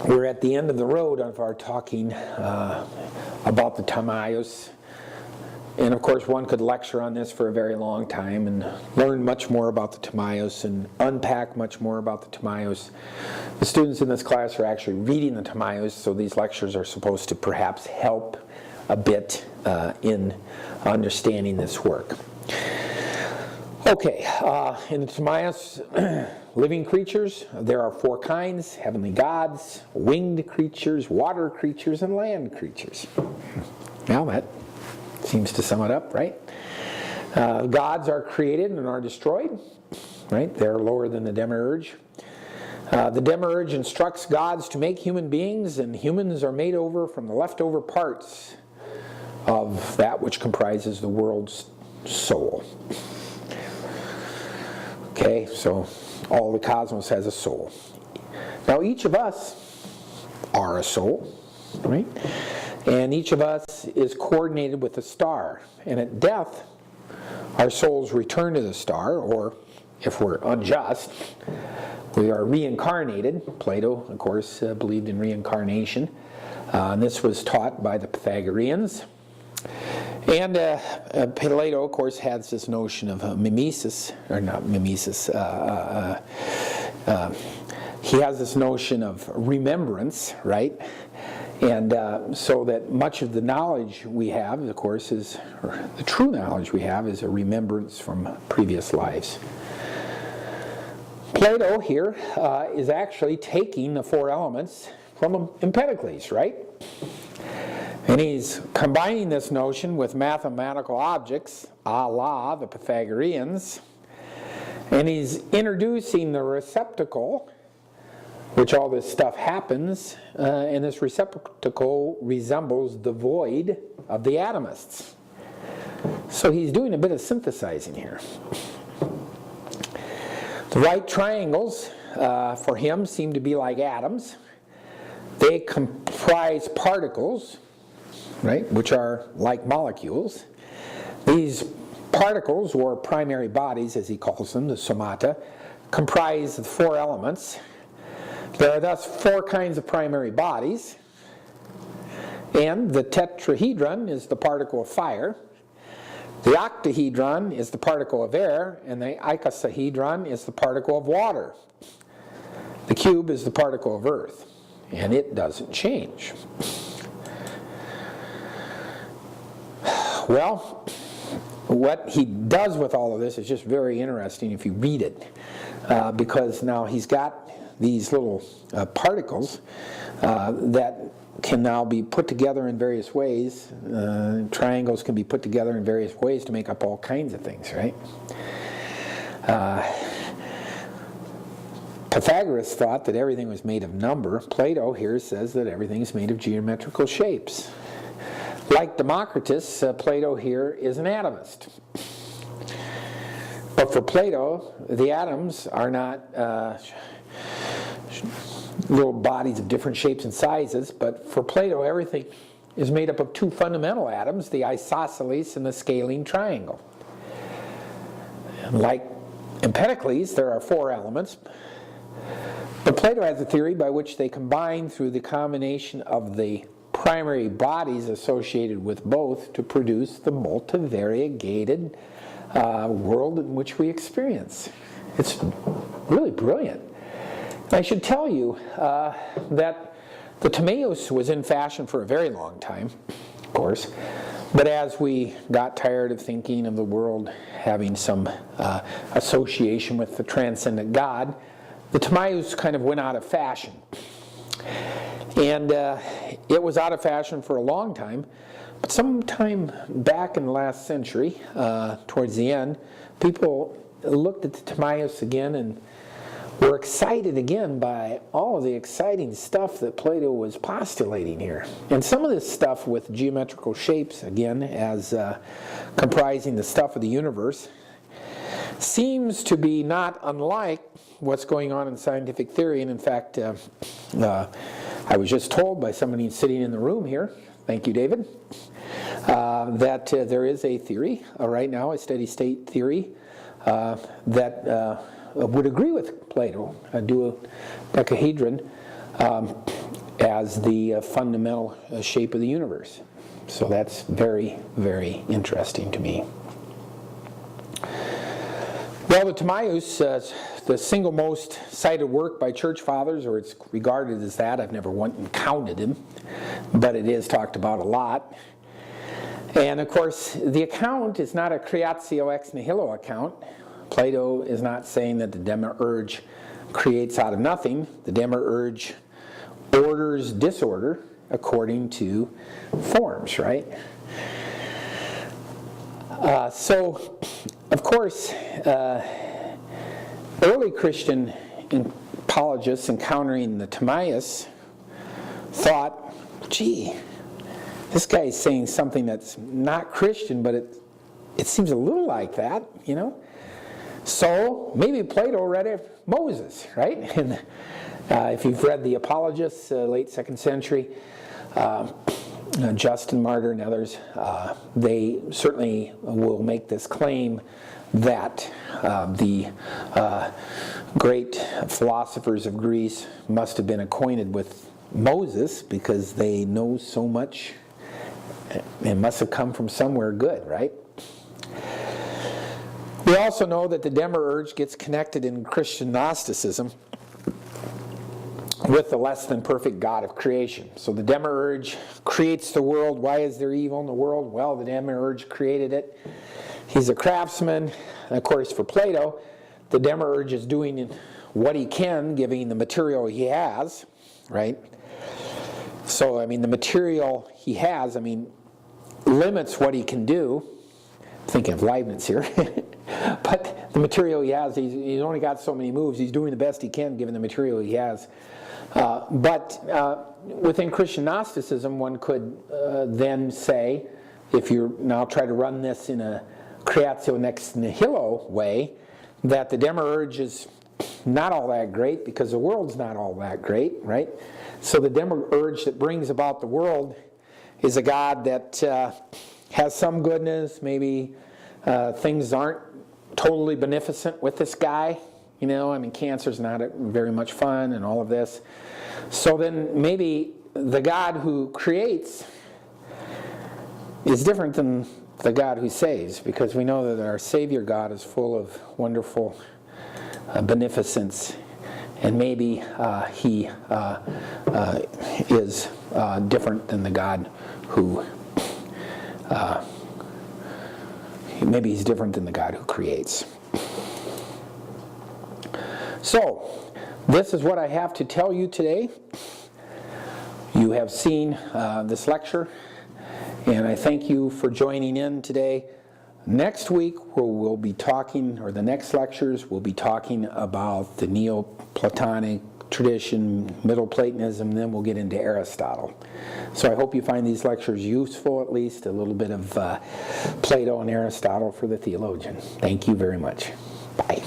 we're at the end of the road of our talking about the Timaeus. And of course, one could lecture on this for a very long time and learn much more about the Timaeus and unpack much more about the Timaeus. The students in this class are actually reading the Timaeus, so these lectures are supposed to perhaps help a bit in understanding this work. Okay, in the Timaeus, living creatures, there are 4 kinds: heavenly gods, winged creatures, water creatures, and land creatures. Now that seems to sum it up, right? Gods are created and are destroyed, right? They're lower than the demiurge. The demiurge instructs gods to make human beings, and humans are made over from the leftover parts of that which comprises the world's soul. Okay, so all the cosmos has a soul. Now each of us are a soul, right? And each of us is coordinated with a star. And at death, our souls return to the star, or if we're unjust, we are reincarnated. Plato, of course, believed in reincarnation. And this was taught by the Pythagoreans. And Plato, of course, has this notion of mimesis, or not mimesis, he has this notion of remembrance, right? And so that much of the knowledge we have, of course, is, or the true knowledge we have, is a remembrance from previous lives. Plato here is actually taking the 4 elements from Empedocles, right? And he's combining this notion with mathematical objects, a la the Pythagoreans, and he's introducing the receptacle, which all this stuff happens, and this receptacle resembles the void of the atomists. So he's doing a bit of synthesizing here. The right triangles for him seem to be like atoms. They comprise particles, right, which are like molecules. These particles, or primary bodies as he calls them, the somata, comprise the 4 elements. There are thus 4 kinds of primary bodies, and the tetrahedron is the particle of fire, the octahedron is the particle of air, and the icosahedron is the particle of water. The cube is the particle of earth, and it doesn't change. Well, what he does with all of this is just very interesting if you read it, because now he's got these little particles that can now be put together in various ways. Triangles can be put together in various ways to make up all kinds of things, right? Pythagoras thought that everything was made of number. Plato here says that everything is made of geometrical shapes. Like Democritus, Plato here is an atomist. But for Plato, the atoms are not little bodies of different shapes and sizes, but for Plato everything is made up of 2 fundamental atoms, the isosceles and the scalene triangle. And like Empedocles, there are 4 elements, but Plato has a theory by which they combine through the combination of the primary bodies associated with both to produce the multivariegated world in which we experience. It's really brilliant. I should tell you that the Timaeus was in fashion for a very long time, of course, but as we got tired of thinking of the world having some association with the transcendent God, the Timaeus kind of went out of fashion. And it was out of fashion for a long time, but sometime back in the last century, towards the end, people looked at the Timaeus again and were excited again by all of the exciting stuff that Plato was postulating here. And some of this stuff with geometrical shapes, again, as comprising the stuff of the universe, seems to be not unlike what's going on in scientific theory. And in fact, I was just told by somebody sitting in the room here, thank you, David, that there is a theory right now, a steady state theory, that would agree with Plato, a duodecahedron, as the fundamental shape of the universe. So that's very, very interesting to me. Well, the Timaeus, the single most cited work by church fathers, or it's regarded as that. I've never went and counted him, but it is talked about a lot. And of course, the account is not a creatio ex nihilo account. Plato is not saying that the demiurge creates out of nothing. The demiurge orders disorder according to forms, right? So, of course, early Christian apologists encountering the Timaeus thought, gee, this guy is saying something that's not Christian, but it seems a little like that, you know? So maybe Plato read Moses, right? And if you've read the Apologists, late 2nd century, Justin Martyr and others, they certainly will make this claim that the great philosophers of Greece must have been acquainted with Moses because they know so much. It must have come from somewhere good, right? We also know that the demiurge gets connected in Christian Gnosticism with the less than perfect God of creation. So the demiurge creates the world. Why is there evil in the world? Well, the demiurge created it. He's a craftsman. And of course, for Plato, the demiurge is doing what he can, giving the material he has, right? So, I mean, the material he has, limits what he can do. I'm thinking of Leibniz here. But the material he has, he's only got so many moves. He's doing the best he can given the material he has. But within Christian Gnosticism, one could then say, if you now try to run this in a creatio ex nihilo way, that the demiurge is not all that great because the world's not all that great, right? So the demiurge that brings about the world is a God that has some goodness. Maybe things aren't totally beneficent with this guy. You know, cancer's not very much fun and all of this. So then maybe the God who creates is different than the God who saves, because we know that our Savior God is full of wonderful beneficence, and maybe he is different than the God who maybe he's different than the God who creates. So, this is what I have to tell you today. You have seen this lecture, and I thank you for joining in today. Next week, we'll be talking, or the next lectures, we'll be talking about the Neoplatonic tradition, Middle Platonism, then we'll get into Aristotle. So I hope you find these lectures useful, at least a little bit of Plato and Aristotle for the theologian. Thank you very much. Bye.